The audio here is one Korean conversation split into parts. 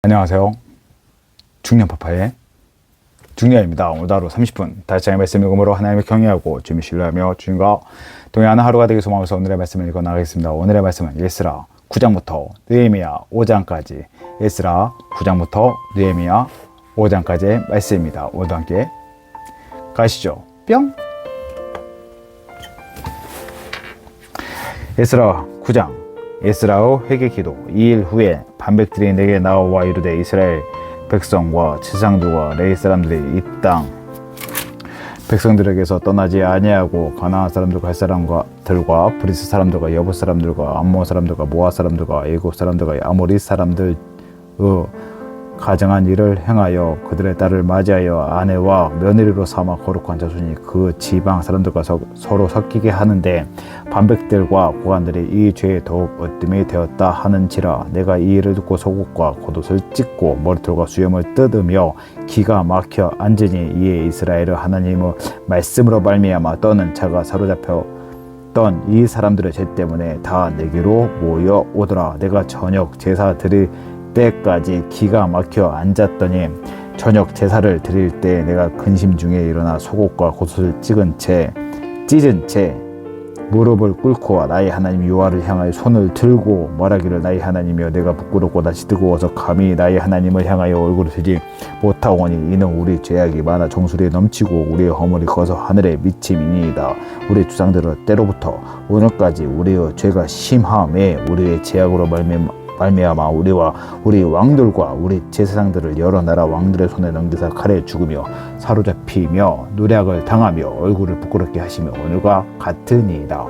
안녕하세요. 중년파파의 중년입니다. 오늘도 하루 30분 다시장의 말씀 읽음으로 하나님을 경외하고 주님을 신뢰하며 주님과 동행하는 하루가 되기 소망해서 오늘의 말씀을 읽어나가겠습니다. 오늘의 말씀은 에스라 9장부터 느헤미야 5장까지 에스라 9장부터 느헤미야 5장까지의 말씀입니다. 오늘도 함께 가시죠. 뿅! 에스라 9장 에스라의 회개기도. 2일 후에 반백들이 내게 나와 이르되 이스라엘 백성과 지상들과 레위 사람들이 이 땅 백성들에게서 떠나지 아니하고 가나안 사람들과 헷 사람들과 브리스 사람들과 여부 사람들과 암몬 사람들과 모아 사람들과 애굽 사람들과 아모리 사람들의 가증한 일을 행하여 그들의 딸을 맞이하여 아내와 며느리로 삼아 거룩한 자손이 그 지방 사람들과 서로 섞이게 하는데 반백들과 고관들이 이 죄에 더욱 으뜸이 되었다 하는지라. 내가 이 일을 듣고 속옷과 겉옷을 찢고 머리털과 수염을 뜯으며 기가 막혀 앉으니 이에 이스라엘의 하나님의 말씀으로 말미암아 떠는 자가 사로잡혔던 이 사람들의 죄 때문에 다 내게로 모여오더라. 내가 저녁 제사 드릴 때까지 기가 막혀 앉았더니 저녁 제사를 드릴 때 내가 근심 중에 일어나 속옷과 겉옷을 찢은 채 무릎을 꿇고 나의 하나님 여호와를 향하여 손을 들고 말하기를 나의 하나님이여 내가 부끄럽고 다시 뜨거워서 감히 나의 하나님을 향하여 얼굴을 들지 못하오니 이는 우리 죄악이 많아 정수리에 넘치고 우리의 허물이 커서 하늘에 미침이니이다. 우리 주상들은 때로부터 오늘까지 우리의 죄가 심함에 우리의 죄악으로 말미암아 우리와 우리 왕들과 우리 제사장들을 여러 나라 왕들의 손에 넘기사 칼에 죽으며 사로잡히며 노략을 당하며 얼굴을 부끄럽게 하시며 오늘과 같으니이다.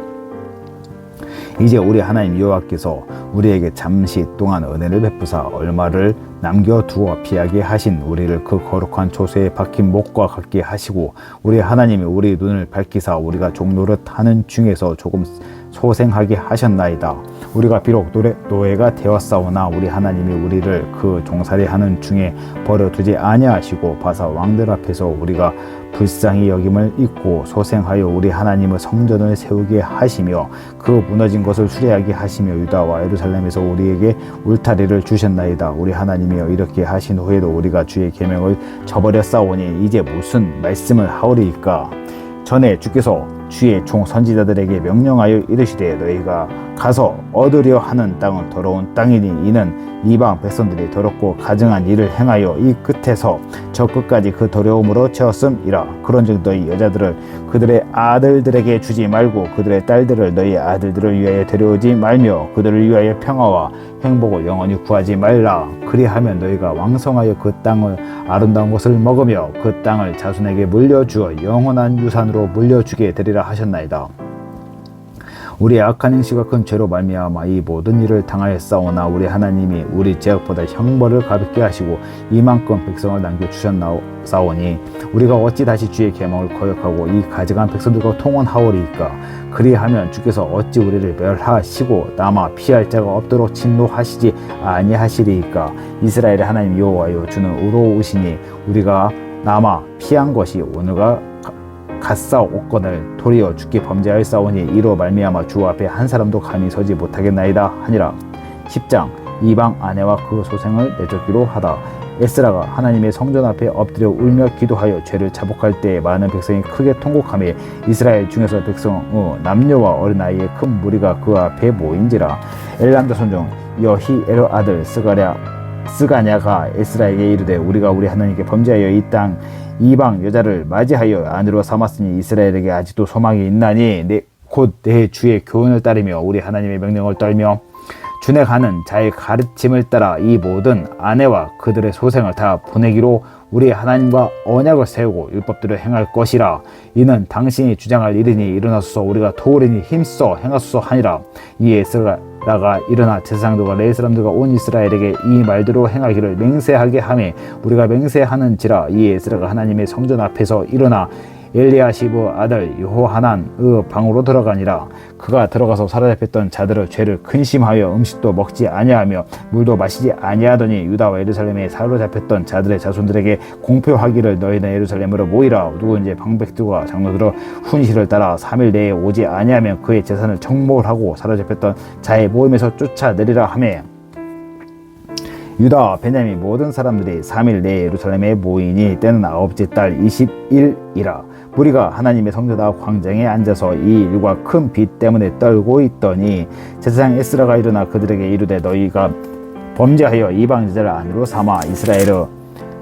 이제 우리 하나님 여호와께서 우리에게 잠시 동안 은혜를 베푸사 얼마를 남겨두어 피하게 하신 우리를 그 거룩한 조세에 박힌 목과 같게 하시고 우리 하나님이 우리 눈을 밝히사 우리가 종노릇하는 중에서 조금 소생하게 하셨나이다. 우리가 비록 노예가 되었사오나 우리 하나님이 우리를 그 종살이하는 중에 버려두지 아니하시고 바사 왕들 앞에서 우리가 불쌍히 여김을 잊고 소생하여 우리 하나님의 성전을 세우게 하시며 그 무너진 것을 수리하게 하시며 유다와 예루살렘에서 우리에게 울타리를 주셨나이다. 우리 하나님이여 이렇게 하신 후에도 우리가 주의 계명을 저버렸사오니 이제 무슨 말씀을 하오리이까. 전에 주께서 주의 종 선지자들에게 명령하여 이르시되 너희가 가서 얻으려 하는 땅은 더러운 땅이니 이는 이방 백성들이 더럽고 가증한 일을 행하여 이 끝에서 저 끝까지 그 더러움으로 채웠음이라. 그런즉 너희 여자들을 그들의 아들들에게 주지 말고 그들의 딸들을 너희 아들들을 위하여 데려오지 말며 그들을 위하여 평화와 행복을 영원히 구하지 말라. 그리하면 너희가 왕성하여 그 땅을 아름다운 것을 먹으며 그 땅을 자손에게 물려주어 영원한 유산으로 물려주게 되리라 하셨나이다. 우리의 악한 행실과 큰 죄로 말미암아 이 모든 일을 당하였사오나 우리 하나님이 우리 죄악보다 형벌을 가볍게 하시고 이만큼 백성을 남겨주셨사오니 우리가 어찌 다시 주의 계명을 거역하고 이 가증한 백성들과 통혼하오리이까. 그리하면 주께서 어찌 우리를 멸하시고 남아 피할 자가 없도록 진노하시지 아니하시리이까. 이스라엘의 하나님 여호와여 주는 의로우시니 우리가 남아 피한 것이 오늘과 같사옵거늘 도리어 주께 범죄하였사오니 이로 말미암아 주 앞에 한 사람도 감히 서지 못하겠나이다 하니라. 10장 이방 아내와 그 소생을 내쫓기로 하다. 에스라가 하나님의 성전 앞에 엎드려 울며 기도하여 죄를 자복할 때에 많은 백성이 크게 통곡하며 이스라엘 중에서 백성의 남녀와 어린아이의 큰 무리가 그 앞에 모인지라. 엘람 자손 중 여히엘의 아들 스가냐가 에스라에게 이르되 우리가 우리 하나님께 범죄하여 이 땅 이방 여자를 맞이하여 아내로 삼았으니 이스라엘에게 아직도 소망이 있나니 곧 내 주의 교훈을 따르며 우리 하나님의 명령을 떨며 준행하는 자의 가르침을 따라 이 모든 아내와 그들의 소생을 다 보내기로 우리 하나님과 언약을 세우고 율법대로 행할 것이라. 이는 당신이 주장할 일이니 일어나소서 우리가 도우리니 힘써 행하소서 하니라. 이에 에스라가 일어나 제사장들과 레위 사람들과 온 이스라엘에게 이 말대로 행하기를 맹세하게 하매 우리가 맹세하는지라. 이에 에스라가 하나님의 성전 앞에서 일어나 엘리야시브 아들 여호하난의 방으로 들어가니라. 그가 들어가서 사로잡혔던 자들의 죄를 근심하여 음식도 먹지 아니하며 물도 마시지 아니하더니 유다와 예루살렘에 사로잡혔던 자들의 자손들에게 공표하기를 너희는 예루살렘으로 모이라. 누구든지 방백들과 장로들의 훈시를 따라 3일 내에 오지 아니하면 그의 재산을 청몰하고 사로잡혔던 자의 모임에서 쫓아내리라 하매 유다 베냐민 모든 사람들이 3일 내에 예루살렘에 모이니 때는 9째 달 20일이라. 무리가 하나님의 성전 앞 광장에 앉아서 이 일과 큰 비 때문에 떨고 있더니 제사장 에스라가 일어나 그들에게 이르되 너희가 범죄하여 이방 제자를 안으로 삼아 이스라엘의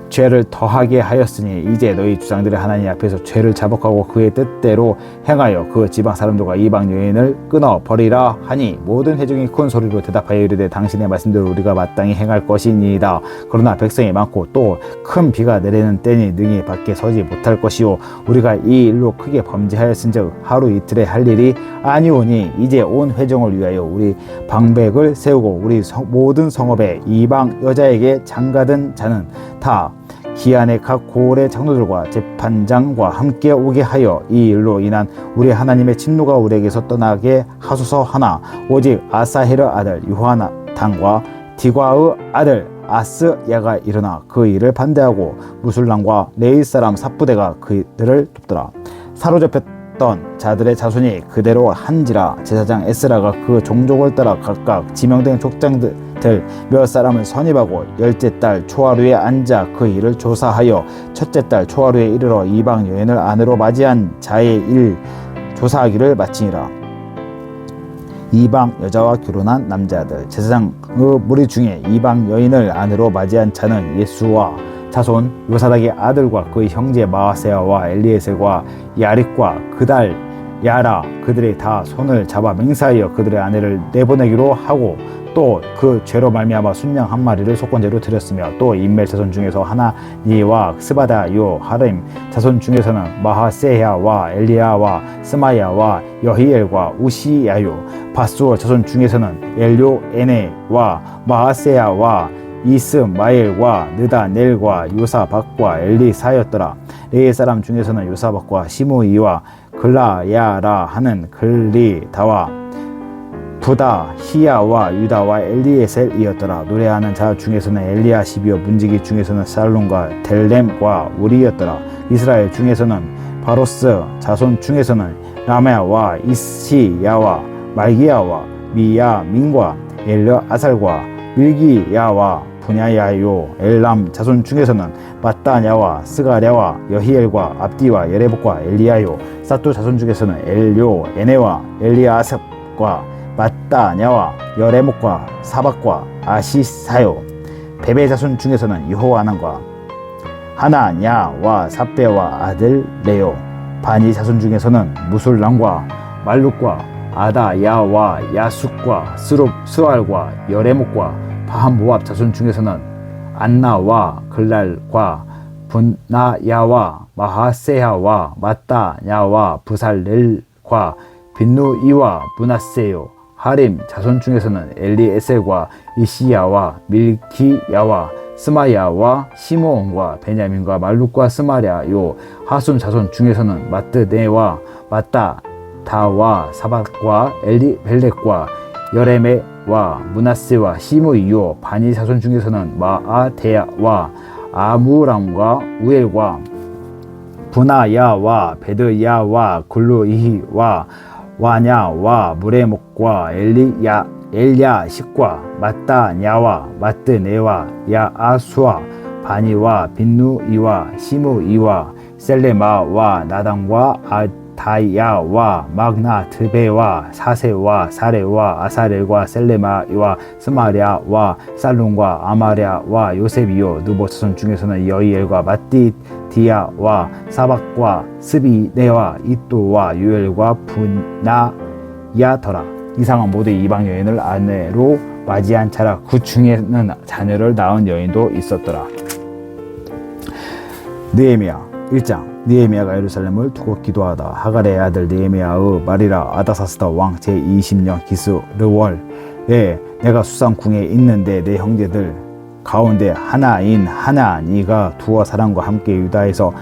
죄를 더하게 하였으니 이제 너희 주장들이 하나님 앞에서 죄를 자복하고 그의 뜻대로 행하여 그 지방 사람들과 이방 여인을 끊어 버리라 하니 모든 회중이 큰 소리로 대답하여 이르되 당신의 말씀대로 우리가 마땅히 행할 것이니이다. 그러나 백성이 많고 또 큰 비가 내리는 때니 능히 밖에 서지 못할 것이요 우리가 이 일로 크게 범죄하였은즉 하루 이틀에 할 일이 아니오니 이제 온 회중을 위하여 우리 방백을 세우고 우리 모든 성읍에 이방 여자에게 장가든 자는 다 기한의 각 고을의 장로들과 재판장과 함께 오게 하여 이 일로 인한 우리 하나님의 진노가 우리에게서 떠나게 하소서 하나 오직 아사헬의 아들 요하나단과 디과의 아들 아스야가 일어나 그 일을 반대하고 무술람과 레위 사람 삽부대가 그들을 돕더라. 사로잡혔던 자들의 자손이 그대로 한지라. 제사장 에스라가 그 종족을 따라 각각 지명된 족장들 몇 사람을 선임하고 10째 달 초하루에 앉아 그 일을 조사하여 첫째 달 초하루에 이르러 이방 여인을 안으로 맞이한 자의 일 조사하기를 마치니라. 이방 여자와 결혼한 남자들. 제사장의 무리 중에 이방 여인을 안으로 맞이한 자는 예수와 자손 요사닥의 아들과 그의 형제 마아세야와 엘리에셀과 야릿과 그달 야라 그들이 다 손을 잡아 맹세하여 그들의 아내를 내보내기로 하고 또 그 죄로 말미암아 순양 한 마리를 속건제로 드렸으며 또 인멜 자손 중에서 하나니와 스바다요 하림 자손 중에서는 마하세야와 엘리야와 스마야와 여히엘과 우시야요 바수어 자손 중에서는 엘료에네와 마하세야와 이스마엘과 느다넬과 요사박과 엘리사였더라. 레위 사람 중에서는 요사박과 시므이와 글라야라 하는 글리다와 부다 히야와 유다와 엘리에셀이었더라. 노래하는 자 중에서는 엘리야십이요 문지기 중에서는 살룸과 델렘과 우리였더라. 이스라엘 중에서는 바로스 자손 중에서는 라메아와 이시야와 말기야와 미야민과 엘르아살과 밀기야와 분야야요 엘람 자손 중에서는 마따냐와 스가랴와 여히엘과 압디와 예레복과 엘리야요 사또 자손 중에서는 엘료 에네와 엘리아삽과 마따냐와 여레목과 사박과 아시사요 베베 자손 중에서는 여호하난과 하나냐와 삽베와 아들 레요 바니 자손 중에서는 무술람과 말룩과 아다야와 야숙과 스알과 여레목과 바한모압 자손 중에서는 안나와 글랄과 분나야와 마하세야와 마따냐와 부살렐과 빈누이와 문하세요 하림 자손 중에서는 엘리에셀과 이시야와 밀기야와 스마야와 시므온과 베냐민과 말룩과 스마랴요 하순 자손 중에서는 마뜨네와 마따다와 사박과 엘리벨렉과 여레메와 문하세와 시므이요 바니 자손 중에서는 마아테야와 아무람과 우엘과 분하야와 베드야와 글루이와 와냐와 무레목과 엘야식과 마따냐와 마뜨네와 야아수와 바니와 빈누이와 시므이와 셀레마와 나단과 아다야와 막나트베와 사세와 사레와 아사렐과 셀레마와 스마랴와 살룸과 아마랴와 요셉이요 누보 자손 중에서는 여이엘과 마띠디야와 사박과 스비네와 이또와 유엘과 분나야더라. 이상은 모두 이방 여인을 아내로 맞이한 자라. 그 중에는 자녀를 낳은 여인도 있었더라. 느헤미야 1장. 느헤미야가 예루살렘을 두고 기도하다. 하갈의 아들 느헤미야의 말이라. 아다사스다 왕 제20년 기스르월에 내가 수상궁에 있는데 내 형제들 가운데 하나인 하나니가 두어 사람과 함께 유다에서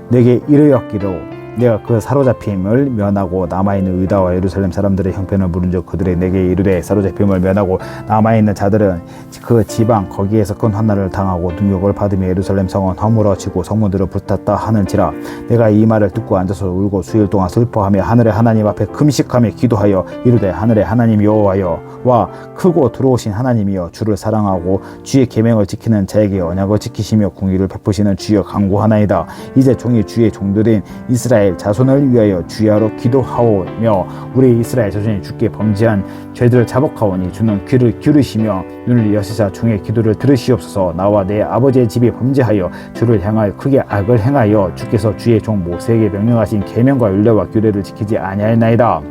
내게 이르였기로 내가 그 사로잡힘을 면하고 남아있는 유다와 예루살렘 사람들의 형편을 물은즉 그들이 내게 이르되 사로잡힘을 면하고 남아있는 자들은 그 지방 거기에서 큰 환난을 당하고 능욕을 받으며 예루살렘 성은 허물어지고 성문들을 불탔다 하는지라. 내가 이 말을 듣고 앉아서 울고 수일 동안 슬퍼하며 하늘의 하나님 앞에 금식하며 기도하여 이르되 하늘의 하나님 여호와여 와 크고 들어오신 하나님이여 주를 사랑하고 주의 계명을 지키는 자에게 언약을 지키시며 공의를 베푸시는 주여 간구하나이다. 이제 종이 주의 종들인 이스라엘 자손을 위하여 주야로 기도하오며 우리 이스라엘 자손이 주께 범죄한 죄들을 자복하오니 주는 귀를 기울이시며 눈을 여시사 종의 기도를 들으시옵소서. 나와 내 아버지의 집이 범죄하여 주를 향하여 크게 악을 행하여 주께서 주의 종 모세에게 명령하신 계명과 율례와 규례를 지키지 아니하였나이다.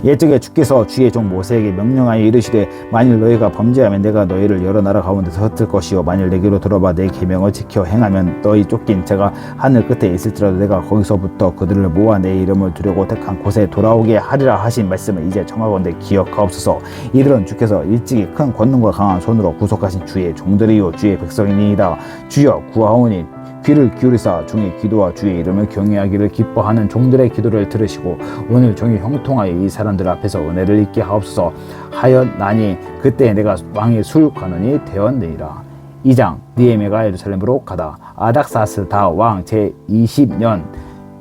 옛적에 주께서 주의 종 모세에게 명령하여 이르시되 만일 너희가 범죄하면 내가 너희를 여러 나라 가운데서 흩을 것이요 만일 내게로 들어봐 내 계명을 지켜 행하면 너희 쫓긴 자가 하늘 끝에 있을지라도 내가 거기서부터 그들을 모아 내 이름을 두려고 택한 곳에 돌아오게 하리라 하신 말씀을 이제 청하건대 기억하옵소서. 이들은 주께서 일찍이 큰 권능과 강한 손으로 구속하신 주의 종들이요 주의 백성이니이다. 주여 구하오니 귀를 기울이사 종의 기도와 주의 이름을 경외하기를 기뻐하는 종들의 기도를 들으시고 오늘 종이 형통하여 이 사람들 앞에서 은혜를 입게 하옵소서 하였나니 그때 내가 왕의 술관원이 되었느니라. 2장 느헤미야가 예루살렘으로 가다. 아닥사스다 왕 제20년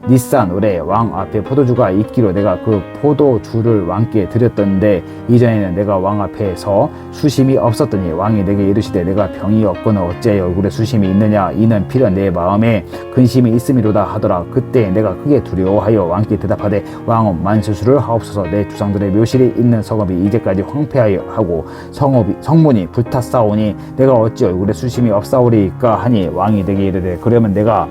니산 올해 왕 앞에 포도주가 있기로 내가 그 포도주를 왕께 드렸던데 이전에는 내가 왕 앞에서 수심이 없었더니 왕이 내게 이르시되 내가 병이 없거늘 어찌하여 얼굴에 수심이 있느냐 이는 필연 내 마음에 근심이 있음이로다 하더라. 그때 내가 크게 두려워하여 왕께 대답하되 왕은 만수술을 하옵소서. 내 주상들의 묘실이 있는 성읍이 이제까지 황폐하여 하고 성문이 불탔사오니 내가 어찌 얼굴에 수심이 없사오리까 하니 왕이 내게 이르되 그러면 내가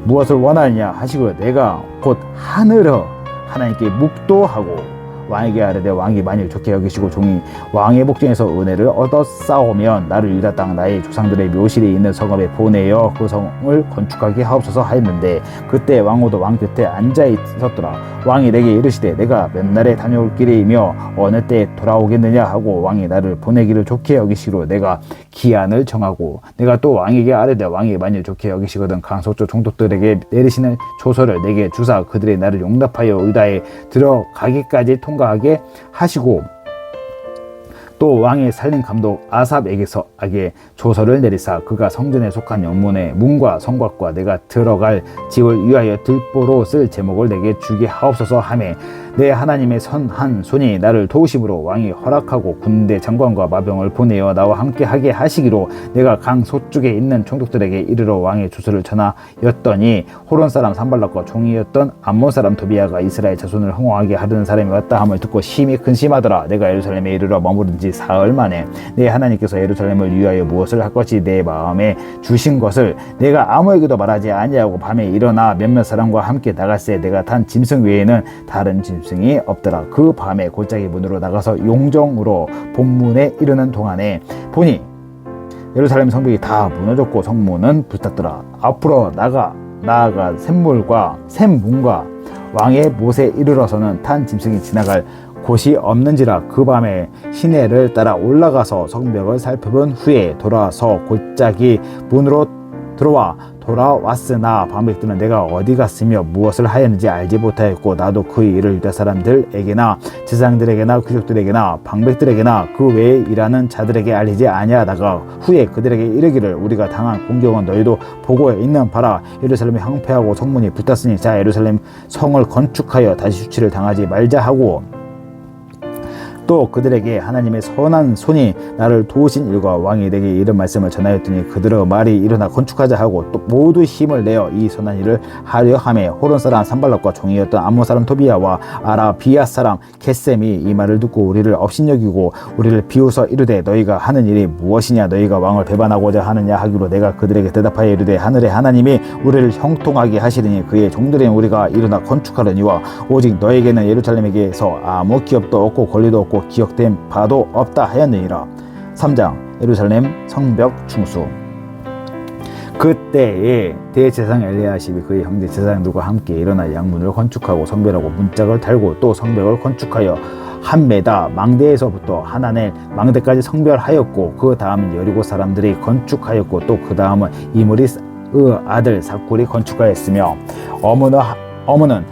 무엇을 원하느냐 하시고 내가 곧 하늘어 하나님께 묵도하고 왕에게 아뢰되 왕이 만일 좋게 여기시고 종이 왕의 복중에서 은혜를 얻어 싸우면 나를 유다 땅 나의 조상들의 묘실이 있는 성읍에 보내어 그 성을 건축하게 하옵소서 하였는데 그때 왕후도 왕 곁에 앉아 있었더라. 왕이 내게 이르시되 내가 몇 날에 다녀올 길이며 어느 때에 돌아오겠느냐 하고 왕이 나를 보내기를 좋게 여기시기로 내가 기한을 정하고 내가 또 왕에게 아뢰되 왕이 만일 좋게 여기시거든 강소쪽 총독들에게 내리시는 조서를 내게 주사 그들이 나를 용납하여 유다에 들어가기까지 통과하게 하시고 또 왕의 살림 감독 아삽에게서 조서를 내리사 그가 성전에 속한 영문의 문과 성곽과 내가 들어갈 집을 위하여 들보로 쓸 제목을 내게 주게 하옵소서 하매 내 하나님의 선한 손이 나를 도우심으로 왕이 허락하고 군대 장관과 마병을 보내어 나와 함께 하게 하시기로 내가 강 서쪽에 있는 총독들에게 이르러 왕의 주소를 전하였더니 호론 사람 산발락과 종이었던 암몬 사람 도비아가 이스라엘 자손을 흥황하게 하려는 사람이 왔다 함을 듣고 심히 근심하더라. 내가 예루살렘에 이르러 머무른 지 사흘 만에 내 하나님께서 예루살렘을 위하여 무엇을 할 것이 내 마음에 주신 것을 내가 아무에게도 말하지 아니하고 밤에 일어나 몇몇 사람과 함께 나갈새 내가 탄 짐승 외에는 다른 짐승이 없더라. 그 밤에 골짜기 문으로 나가서 용정으로 본문에 이르는 동안에 보니 예루살렘 성벽이 다 무너졌고 성문은 불탔더라. 앞으로 나아가 샘문과 왕의 못에 이르러서는 탄 짐승이 지나갈 곳이 없는지라. 그 밤에 시내를 따라 올라가서 성벽을 살펴본 후에 돌아서 골짜기 문으로 돌아왔으나 방백들은 내가 어디 갔으며 무엇을 하였는지 알지 못하였고 나도 그 일을 유다 사람들에게나 제사장들에게나 귀족들에게나 방백들에게나 그 외에 일하는 자들에게 알리지 아니하다가 후에 그들에게 이르기를 우리가 당한 공경은 너희도 보고 있는 바라. 예루살렘이 황폐하고 성문이 불탔으니 자 예루살렘 성을 건축하여 다시 수치를 당하지 말자 하고 또 그들에게 하나님의 선한 손이 나를 도우신 일과 왕이 내게 이런 말씀을 전하였더니 그들의 말이 일어나 건축하자 하고 또 모두 힘을 내어 이 선한 일을 하려 하며 호론 사람 산발락과 종이었던 암몬 사람 토비아와 아라비아 사람 겟셈이 이 말을 듣고 우리를 업신여기고 우리를 비웃어 이르되 너희가 하는 일이 무엇이냐 너희가 왕을 배반하고자 하느냐 하기로 내가 그들에게 대답하여 이르되 하늘의 하나님이 우리를 형통하게 하시리니 그의 종들인 우리가 일어나 건축하려니와 오직 너에게는 예루살렘에게서 아무 기업도 없고 권리도 없고 기억된 바도 없다 하였느니라. 3장 예루살렘 성벽 충수. 그때에 대제사장 엘리야십이 그의 형제 제사장들과 함께 일어나 양문을 건축하고 성벽하고 문짝을 달고 또 성벽을 건축하여 한 메다 망대에서부터 하나넬 망대까지 성별하였고 그 다음은 여리고 사람들이 건축하였고 또 그 다음은 아들 삭굴이 건축하였으며 어무는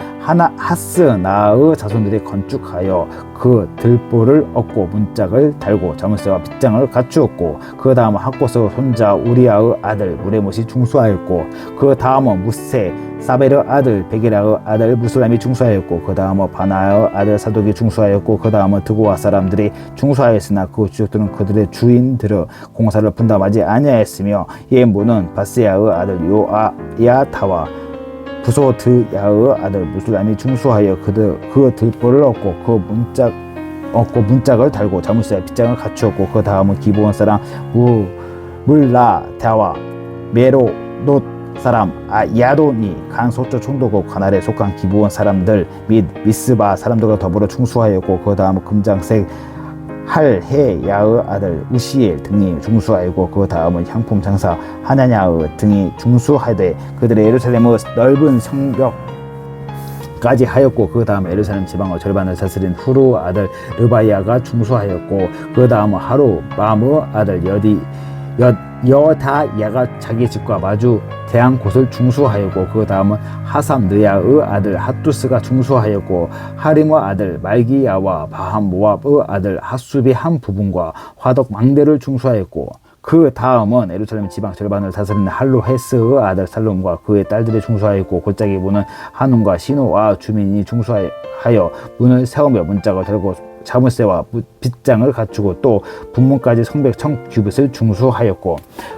하스나의 자손들이 건축하여 그 들보를 얻고 문짝을 달고 자물쇠와 빗장을 갖추었고 그 다음은 학고스 손자 우리아의 아들 무레못이 중수하였고 그 다음은 무세 사베르 아들 베게라의 아들 무슬람이 중수하였고 그 다음은 바나의 아들 사독이 중수하였고 그 다음은 드고아 사람들이 중수하였으나 그 주족들은 그들의 주인들의 공사를 분담하지 아니하였으며 예문은 바세야의 아들 요아야타와 부소드야의 아들 무슬람이 중수하여 그 들보를 얻고 문짝을 달고 자물쇠와 빗장을 갖추었고 그 다음은 기브온 사람 물라다와 메로노 사람 야돈이 간 소초 총독국 관할에 속한 기브온 사람들 및 미스바 사람들과 더불어 중수하였고 그 다음은 금장색 할헤야의 아들 우시엘 등이 중수하였고 그 다음은 향품 장사 하냐냐의 등이 중수하되 그들의 예루살렘의 넓은 성벽까지 하였고 그 다음 예루살렘 지방의 절반을 다스린 후루 아들 르바야가 중수하였고 그 다음은 하루밤의 아들 여다야가 자기 집과 마주 대한 곳을 중수하였고 그 다음은 하삼느야의 아들 핫두스가 중수하였고 하림의 아들 말기야와 바함 모압의 아들 핫숲이 한 부분과 화덕 망대를 중수하였고 그 다음은 예루살렘 지방 절반을 다스리는 할로헤스의 아들 살롬과 그의 딸들이 중수하였고 골짜기 문은 한운과 시노와 주민이 중수하여 문을 세우며 문짝을 달고 자물쇠와 빗장을 갖추고 또 분문까지 성백 1000규빗을 중수하였고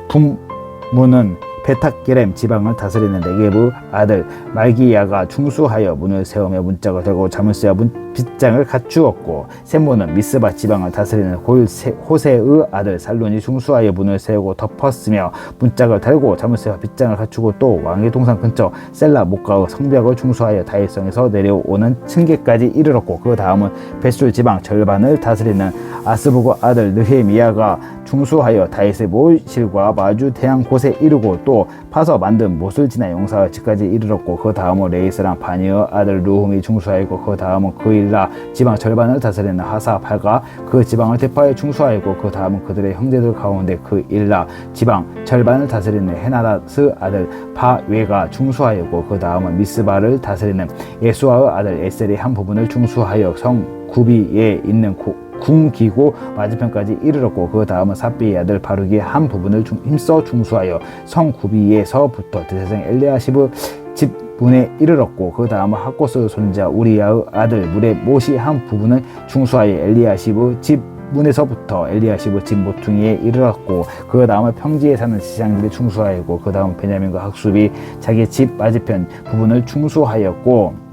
분문은 베탁게렘 지방을 다스리는 네게브 아들 말기야가 중수하여 문을 세우며 문짝을 달고 자물쇠와 빗장을 갖추었고 셈모는 미스바 지방을 다스리는 호세의 아들 살론이 중수하여 문을 세우고 덮었으며 문짝을 달고 자물쇠와 빗장을 갖추고 또 왕의 동산 근처 셀라 목가의 성벽을 중수하여 다윗성에서 내려오는 층계까지 이르렀고 그 다음은 벳술 지방 절반을 다스리는 아스부고 아들 느헤미야가 중수하여 다윗의 모실과 마주 대한 곳에 이르고 또 파서 만든 못을 지나 용사의 집까지 이르렀고 그 다음은 레이스랑 바니의 아들 루훔이 중수하였고 그 다음은 그일라 지방 절반을 다스리는 하사팔가 그 지방을 대파에 중수하였고 그 다음은 그들의 형제들 가운데 그일라 지방 절반을 다스리는 헤나다스 아들 바웨가 중수하였고 그 다음은 미스바를 다스리는 예수아의 아들 에셀이 한 부분을 중수하여 성 구비에 있는 궁기고 맞은편까지 이르렀고 그 다음은 삽비의 아들 바룩이 한 부분을 힘써 중수하여 성 구비에서부터 드세생 엘리야시브 집문에 이르렀고 그 다음은 학고스 손자 우리야의 아들 무레 못이 한 부분을 중수하여 엘리야시브 집 문에서부터 엘리야시브 집 모퉁이에 이르렀고 그 다음은 평지에 사는 지상들이 중수하였고 그 다음 베냐민과 학습이 자기 집 맞은편 부분을 중수하였고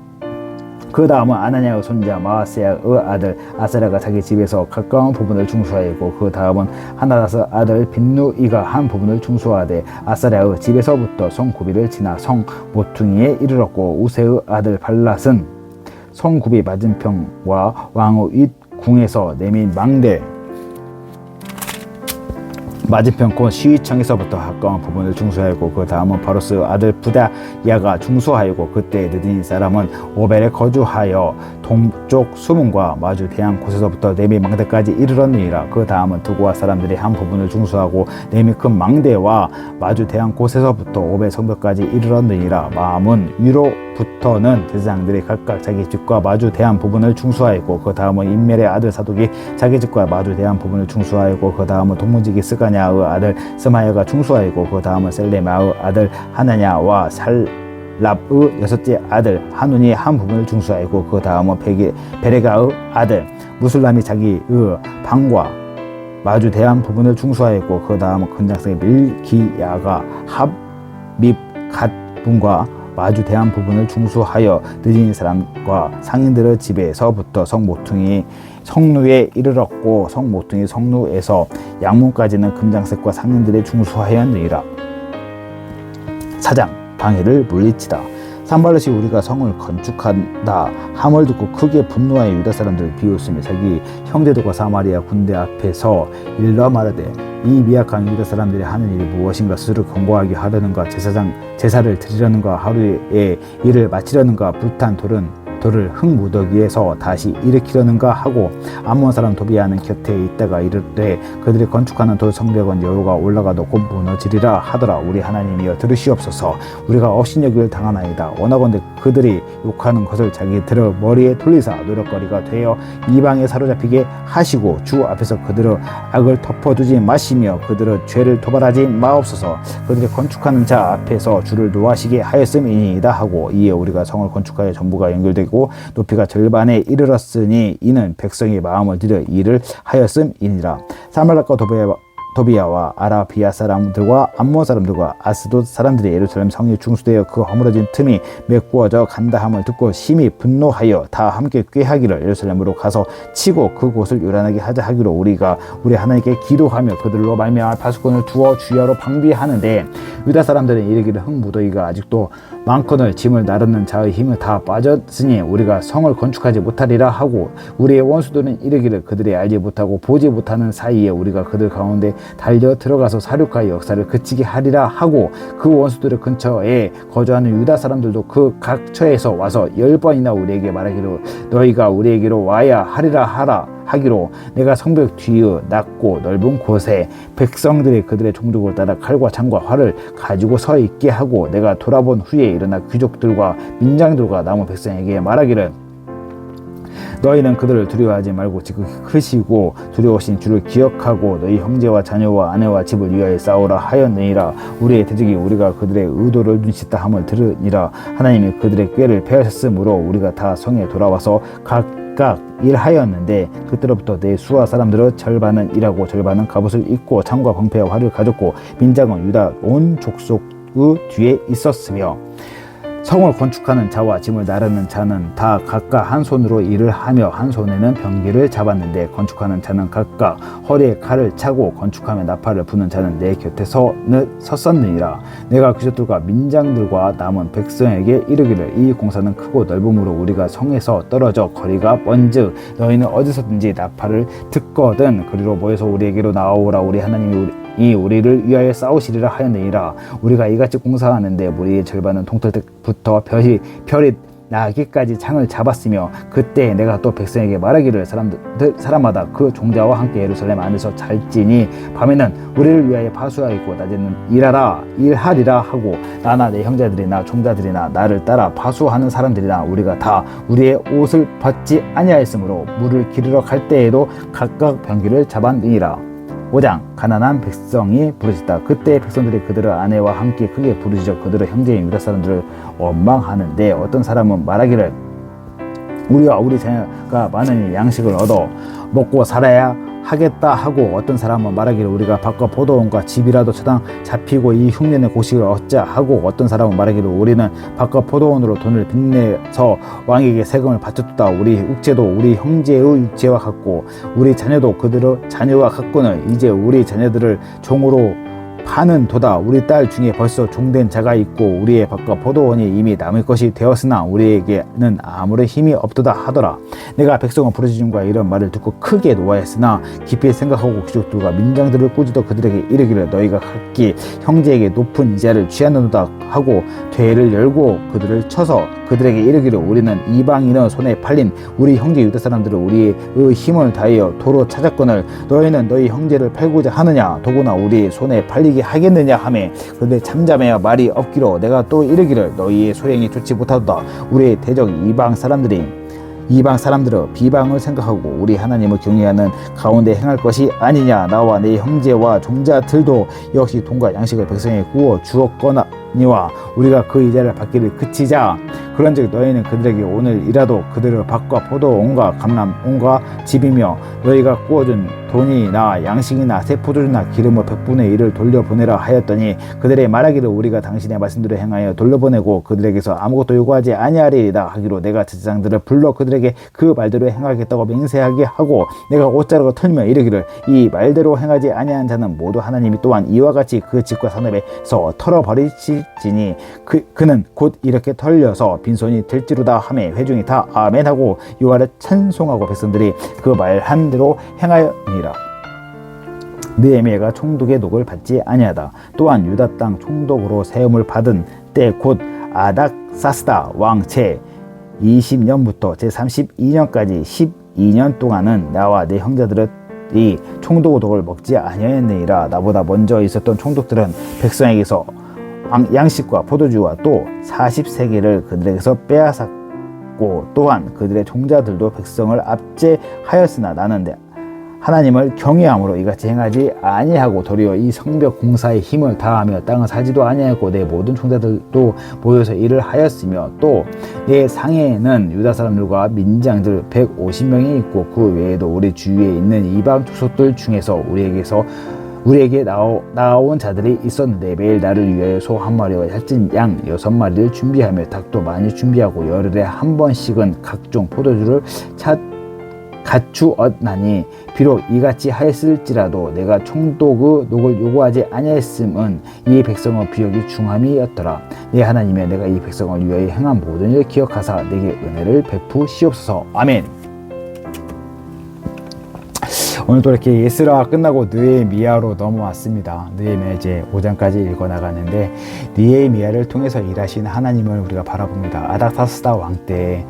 그 다음은 아나냐의 손자 마아세야의 아들 아사랴가 자기 집에서 가까운 부분을 중수하였고 그 다음은 하나다스 아들 빈누이가 한 부분을 중수하되 아사랴의 집에서부터 성 구비를 지나 성 모퉁이에 이르렀고 우세의 아들 발랏은 성 구비 맞은편과 왕의 윗궁에서 내민 망대 맞은편 곧 시위청에서부터 가까운 부분을 중수하였고 그 다음은 바로스 아들 부다야가 중수하였고 그때 느딘 사람은 오벨에 거주하여 동쪽 수문과 마주 대한 곳에서부터 네미 망대까지 이르렀느니라. 그 다음은 두고아 사람들이 한 부분을 중수하고 네미 큰 망대와 마주 대한 곳에서부터 오벨 성벽까지 이르렀느니라. 마음은 위로부터는 대제사장들이 각각 자기 집과 마주 대한 부분을 중수하였고 그 다음은 인멜의 아들 사독이 자기 집과 마주 대한 부분을 중수하였고 그 다음은 동문지기 스가냐의 아들 스마야가 중수하였고 그 다음은 셀레마의 아들 하나냐와 살랍의 여섯째 아들 한운이 한 부분을 중수하였고 그 다음은 베레가의 아들 무술람이 자기의 방과 마주 대한 부분을 중수하였고 그 다음은 근장성의 밀기야가 합밉갓분과 마주 대한 부분을 중수하여 느딘 사람과 상인들의 집에서부터 성 모퉁이 성루에 이르렀고 성 모퉁이 성루에서 양문까지는 금장색과 상인들의 중수하였느니라. 4장 방해를 물리치다. 산발렛이 우리가 성을 건축한다 함을 듣고 크게 분노하여 유다 사람들을 비웃으며 자기 형제들과 사마리아 군대 앞에서 일러 말하되 이 미약한 유다 사람들이 하는 일이 무엇인가? 스스로 경고하게 하려는가? 제사를 드리려는가? 하루에 일을 마치려는가? 불탄 돌은 돌을 흙무더기에서 다시 일으키려는가 하고 암몬 사람 도비아는 곁에 있다가 이르되 그들이 건축하는 돌 성벽은 여호와가 올라가도 곧 무너지리라 하더라. 우리 하나님이여 들으시옵소서. 우리가 업신여기를 당하나이다. 원하건대 그들이 욕하는 것을 자기들의 머리에 돌리사 노력거리가 되어 이방에 사로잡히게 하시고 주 앞에서 그들의 악을 덮어두지 마시며 그들의 죄를 도발하지 마옵소서. 그들이 건축하는 자 앞에서 주를 노하시게 하였음이니이다 하고 이에 우리가 성을 건축하여 전부가 연결되고 높이가 절반에 이르렀으니 이는 백성의 마음을 들여 일을 하였음이니라. 사말락과 도비아와 아라비아 사람들과 암몬 사람들과 아스돗 사람들이 예루살렘 성에 중수되어 그 허물어진 틈이 메꾸어져 간다 함을 듣고 심히 분노하여 다 함께 꾀하기를 예루살렘으로 가서 치고 그곳을 요란하게 하자 하기로 우리가 우리 하나님께 기도하며 그들로 말미암아 파수꾼을 두어 주야로 방비하는데 유다 사람들은 이르기를 흙무더기가 아직도 많거늘 짐을 나르는 자의 힘을 다 빠졌으니 우리가 성을 건축하지 못하리라 하고 우리의 원수들은 이르기를 그들이 알지 못하고 보지 못하는 사이에 우리가 그들 가운데 달려 들어가서 사륙하여 역사를 그치게 하리라 하고 그 원수들의 근처에 거주하는 유다 사람들도 그 각처에서 와서 10번이나 우리에게 말하기로 너희가 우리에게로 와야 하리라 하기로 내가 성벽 뒤의 낮고 넓은 곳에 백성들이 그들의 종족을 따라 칼과 창과 활을 가지고 서 있게 하고 내가 돌아본 후에 일어나 귀족들과 민장들과 남은 백성에게 말하기를 너희는 그들을 두려워하지 말고 지극히 크시고 두려우신 주를 기억하고 너희 형제와 자녀와 아내와 집을 위하여 싸우라 하였느니라. 우리의 대적이 우리가 그들의 의도를 눈치다 함을 들으니라. 하나님이 그들의 꾀를 패하셨으므로 우리가 다 성에 돌아와서 각각 일하였는데 그때로부터 내 수하 사람들의 절반은 일하고 절반은 갑옷을 입고 창과 방패와 활을 가졌고 민장은 유다 온 족속의 뒤에 있었으며 성을 건축하는 자와 짐을 나르는 자는 다 각각 한 손으로 일을 하며 한 손에는 병기를 잡았는데 건축하는 자는 각각 허리에 칼을 차고 건축하며 나팔을 부는 자는 내 곁에 섰었느니라. 내가 귀족들과 민장들과 남은 백성에게 이르기를 이 공사는 크고 넓음으로 우리가 성에서 떨어져 거리가 먼즉 너희는 어디서든지 나팔을 듣거든 그리로 모여서 우리에게로 나오라. 우리 하나님이 우리를 위하여 싸우시리라 하였느니라. 우리가 이같이 공사하는데 우리의 절반은 동틀 때부터 별이 나기까지 창을 잡았으며 그때 내가 또 백성에게 말하기를 사람마다 그 종자와 함께 예루살렘 안에서 잘지니 밤에는 우리를 위하여 파수하겠고 낮에는 일하리라 하고 나나 내 형제들이나 종자들이나 나를 따라 파수하는 사람들이나 우리가 다 우리의 옷을 벗지 아니하였으므로 물을 기르러 갈 때에도 각각 병기를 잡았느니라. 5장 가난한 백성이 부르짖다. 그때 백성들이 그들의 아내와 함께 크게 부르짖어 그들의 형제인 유다 사람들을 원망하는데 어떤 사람은 말하기를 우리와 우리 자녀가 많으니 양식을 얻어 먹고 살아야 하겠다 하고 어떤 사람은 말하기를 우리가 밭과 포도원과 집이라도 저당 잡히고 이 흉년의 고식을 얻자 하고 어떤 사람은 말하기를 우리는 밭과 포도원으로 돈을 빚내서 왕에게 세금을 바쳤다. 우리 육체도 우리 형제의 육체와 같고 우리 자녀도 그들의 자녀와 같거늘 이제 우리 자녀들을 종으로 파는 도다. 우리 딸 중에 벌써 종된 자가 있고 우리의 밭과 포도원이 이미 남의 것이 되었으나 우리에게는 아무런 힘이 없도다 하더라. 내가 백성의 부르짖음과 이런 말을 듣고 크게 노하였으나 깊이 생각하고 귀족들과 민장들을 꾸짖어 그들에게 이르기를 너희가 각기 형제에게 높은 이자를 취하는도다 하고 되를 열고 그들을 쳐서 그들에게 이르기를 우리는 이방인의 손에 팔린 우리 형제 유다 사람들을 우리의 힘을 다하여 도로 찾았거늘 너희는 너희 형제를 팔고자 하느냐 더구나 우리 손에 팔리게 하겠느냐 하매 그런데 잠잠해야 말이 없기로 내가 또 이르기를 너희의 소행이 좋지 못하도다. 우리의 대적 이방 사람들은 비방을 생각하고 우리 하나님을 경외하는 가운데 행할 것이 아니냐. 나와 내 형제와 종자들도 역시 돈과 양식을 백성에게 구워 주었거니와 우리가 그 이자를 받기를 그치자. 그런즉 너희는 그들에게 오늘 이라도 그들의 밭과 포도원과 감람원과 집이며 너희가 구워준 돈이나 양식이나 새 포도주나 기름의 100분의 1을 돌려보내라 하였더니 그들의 말하기를 우리가 당신의 말씀대로 행하여 돌려보내고 그들에게서 아무것도 요구하지 아니하리이다 하기로 내가 제사장들을 불러 그들에게 그 말대로 행하겠다고 맹세하게 하고 내가 옷자락을 털며 이르기를 이 말대로 행하지 아니한 자는 모두 하나님이 또한 이와 같이 그 집과 산업에서 털어버리시지니 그는 곧 이렇게 털려서 빈손이 될지로다 하매 회중이 다 아멘하고 여호와를 찬송하고 백성들이 그 말한 대로 행하였니라. 느헤미야가 총독의 녹을 받지 아니하다. 또한 유다 땅 총독으로 세움을 받은 때 곧 아닥사스다 왕 제 제20년부터 제32년까지 12년 동안은 나와 내 형제들이 총독의 독을 먹지 아니하였느니라. 나보다 먼저 있었던 총독들은 백성에게서 양식과 포도주와 또 40세겔을 그들에게서 빼앗았고 또한 그들의 종자들도 백성을 압제하였으나 나는 하나님을 경외함으로 이같이 행하지 아니하고 도리어 이 성벽 공사에 힘을 다하며 땅을 사지도 아니하고 내 모든 종자들도 모여서 일을 하였으며 또 내 상에는 유다 사람들과 민장들 150명이 있고 그 외에도 우리 주위에 있는 이방 족속들 중에서 우리에게 나온 자들이 있었는데 매일 나를 위하여 소 한 마리와 살찐 양 6마리를 준비하며 닭도 많이 준비하고 열흘에 한 번씩은 각종 포도주를 갖추었나니 비록 이같이 하였을지라도 내가 총독의 녹을 요구하지 아니하였음은 이 백성의 비역이 중함이었더라. 내 하나님이여 내가 이 백성을 위하여 행한 모든 일을 기억하사 내게 은혜를 베푸시옵소서. 아멘. 오늘도 이렇게 에스라 끝나고 느헤미야로 넘어왔습니다. 느헤미야 이제 5장까지 읽어나가는데 느헤미야를 통해서 일하신 하나님을 우리가 바라봅니다. 아닥사스다 왕 때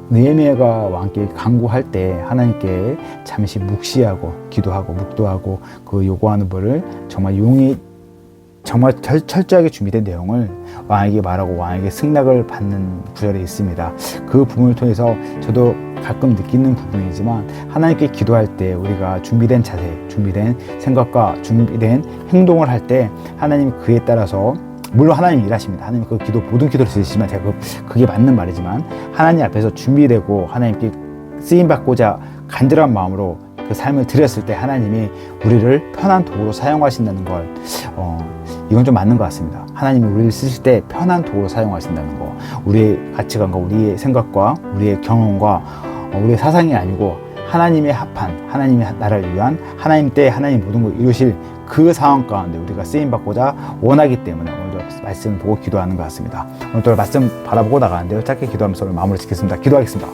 느헤미야가 왕께 간구할 때 하나님께 잠시 묵시하고 기도하고 묵도하고 그 요구하는 벌을 정말 철저하게 준비된 내용을 왕에게 말하고 왕에게 승낙을 받는 구절이 있습니다. 그 부분을 통해서 저도 가끔 느끼는 부분이지만 하나님께 기도할 때 우리가 준비된 자세, 준비된 생각과 준비된 행동을 할 때 하나님 그에 따라서 물론 하나님이 일하십니다. 하나님 그 모든 기도를 들으시지만 제가 그게 맞는 말이지만 하나님 앞에서 준비되고 하나님께 쓰임받고자 간절한 마음으로 그 삶을 드렸을 때 하나님이 우리를 편한 도구로 사용하신다는 걸 이건 좀 맞는 것 같습니다. 하나님이 우리를 쓰실 때 편한 도구로 사용하신다는 거, 우리의 가치관과 우리의 생각과 우리의 경험과 우리의 사상이 아니고 하나님의 합한, 하나님의 나라를 위한 하나님 때 하나님 모든 걸 이루실 그 상황 가운데 우리가 쓰임받고자 원하기 때문에 오늘도 말씀을 보고 기도하는 것 같습니다. 오늘도 말씀 바라보고 나가는데요. 짧게 기도하면서 오늘 마무리 짓겠습니다. 기도하겠습니다.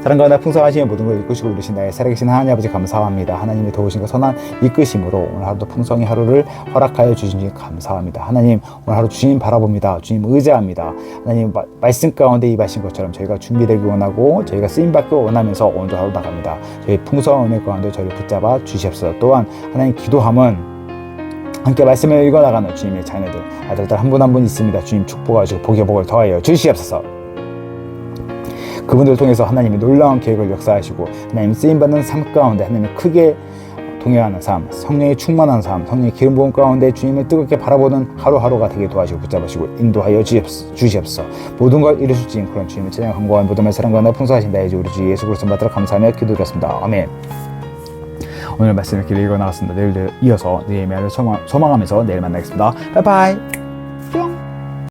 사랑과 은혜 풍성하시며 모든 걸 이끄시고 이루신 나의 살아계신 하나님 아버지 감사합니다. 하나님의 도우신 것 선한 이끄심으로 오늘 하루도 풍성히 하루를 허락하여 주시니 감사합니다. 하나님 오늘 하루 주님 바라봅니다. 주님 의지합니다. 하나님 말씀 가운데 임하신 것처럼 저희가 준비되기 원하고 저희가 쓰임받기 원하면서 오늘도 하루 나갑니다. 저희 풍성한 은혜 가운데 저희를 붙잡아 주시옵소서. 또한 하나님 기도함은 함께 말씀을 읽어나가는 주님의 자녀들 아들들 한 분 한 분 있습니다. 주님 축복하시고 복의 복을 더하여 주시옵소서. 그분들을 통해서 하나님이 놀라운 계획을 역사하시고 하나님 쓰임받는 삶 가운데 하나님을 크게 동행하는 삶, 성령의 충만한 삶, 성령의 기름 부음 가운데 주님을 뜨겁게 바라보는 하루하루가 되게 도와주시고 붙잡으시고 인도하여 주시옵소서. 모든 걸 이루실지 그런 주님의 찬양 강구한 모든 말 사랑과 나 풍성하신 나의 주 우리 주 예수 그리스도 받들어 감사하며 기도드렸습니다. 아멘. 오늘 말씀 이렇게 읽어 나갔습니다. 내일 이어서 느헤미야를 소망하면서 내일 만나겠습니다. 바이바이.